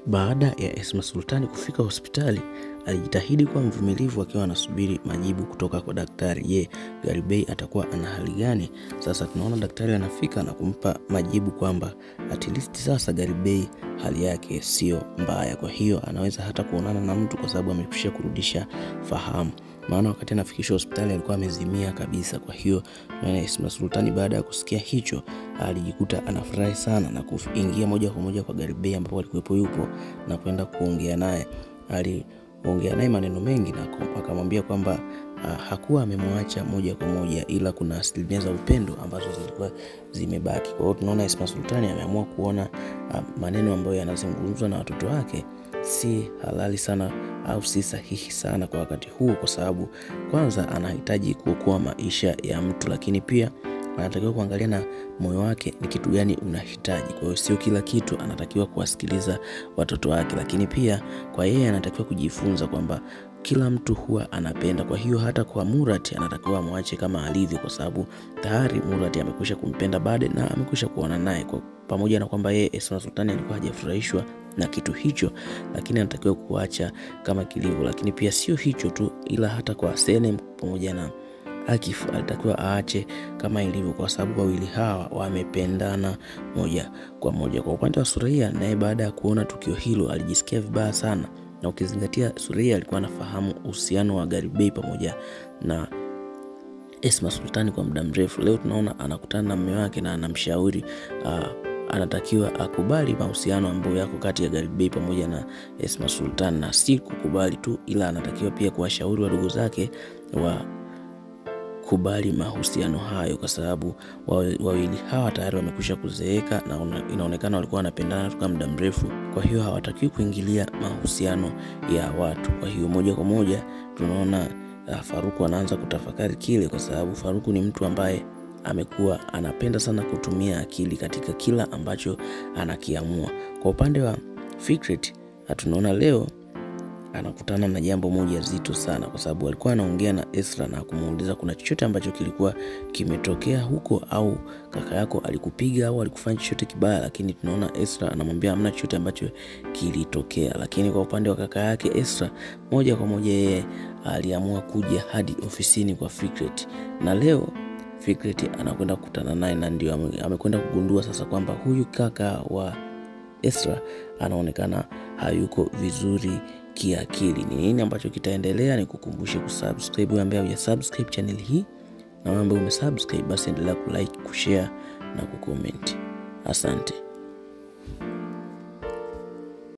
Baada ya Esma Sultani kufika hospitali, alijitahidi kuwa mvumilivu akiwa anasubiri majibu kutoka kwa daktari. Je, Garibay atakuwa ana hali gani? Sasa tunaona daktari anafika na kumpa majibu kwamba at least sasa Garibay hali yake sio mbaya. Kwa hiyo anaweza hata kuonana na mtu kwa sababu amekwisha kurudisha fahamu. Maana wakati anafikishwa hospitali alikuwa amezimia kabisa. Kwa hiyo Esma Sultani baada ya kusikia hicho alijikuta anafurahi sana na kuingia moja kwa moja kwa Garibay ambapo alikuwepo yupo na kwenda kuongea naye. Aliongea naye maneno mengi na akamwambia kwamba hakuwa amemwacha moja kwa moja, ila kuna asilimia za upendo ambazo zilikuwa zimebaki. Kwa hiyo tunaona Esma Sultani ameamua kuona maneno ambayo yanazungumzwa na watoto wake si halali sana au si sahihi sana kwa wakati huu, kwa sababu kwanza anahitaji kuokoa maisha ya mtu, lakini pia anatakiwa kuangalia na moyo wake ni kitu gani unahitaji. Kwa hiyo sio kila kitu anatakiwa kuwasikiliza watoto wake, lakini pia kwa yeye anatakiwa kujifunza kwamba kila mtu huwa anapenda. Kwa hiyo hata kwa Murat anatakiwa amwache kama alivyo, kwa sababu tayari Murat amekwisha kumpenda Bade na amekwisha kuona naye. Kwa pamoja na kwamba yeye Esma Sultani alikuwa hajafurahishwa na kitu hicho, lakini anatakiwa kuacha kama kilivyo. Lakini pia sio hicho tu, ila hata kwa Senem pamoja na Akif alitakiwa aache kama ilivyo, kwa sababu wawili hawa wamependana moja kwa moja. Kwa upande wa Suraiya, naye baada ya kuona tukio hilo alijisikia vibaya sana, na ukizingatia Suraiya alikuwa anafahamu uhusiano wa Garibay pamoja na Esma Sultani kwa muda mrefu. Leo tunaona anakutana na mume wake na anamshauri anatakiwa akubali mahusiano ambayo yako kati ya Garibay pamoja na Esma Sultani, na si kukubali tu, ila anatakiwa pia kuwashauri wadogo zake wa kubali mahusiano hayo, kwa sababu wawili hawa tayari wamekwisha kuzeeka na inaonekana walikuwa wanapendana kwa muda mrefu. Kwa hiyo hawatakiwi kuingilia mahusiano ya watu. Kwa hiyo moja kwa moja tunaona Faruku anaanza kutafakari kile, kwa sababu Faruku ni mtu ambaye amekuwa anapenda sana kutumia akili katika kila ambacho anakiamua. Kwa upande wa Fikret, tunaona leo anakutana na jambo moja zito sana, kwa sababu alikuwa anaongea na Esra na kumuuliza kuna chochote ambacho kilikuwa kimetokea huko, au kaka yako alikupiga au alikufanya chochote kibaya. Lakini tunaona Esra anamwambia hamna chochote ambacho kilitokea. Lakini kwa upande wa kaka yake Esra, moja kwa moja yeye aliamua kuja hadi ofisini kwa Fikret, na leo Fikret anakwenda kukutana naye, na ndio amekwenda kugundua sasa kwamba huyu kaka wa Esra anaonekana hayuko vizuri kiakili. Ni nini ambacho kitaendelea? Ni kukumbushe kusubscribe wewe ambaye hujasubscribe channel hii, na wewe ambaye umesubscribe basi endelea kulike, kushare na kucomment. Asante.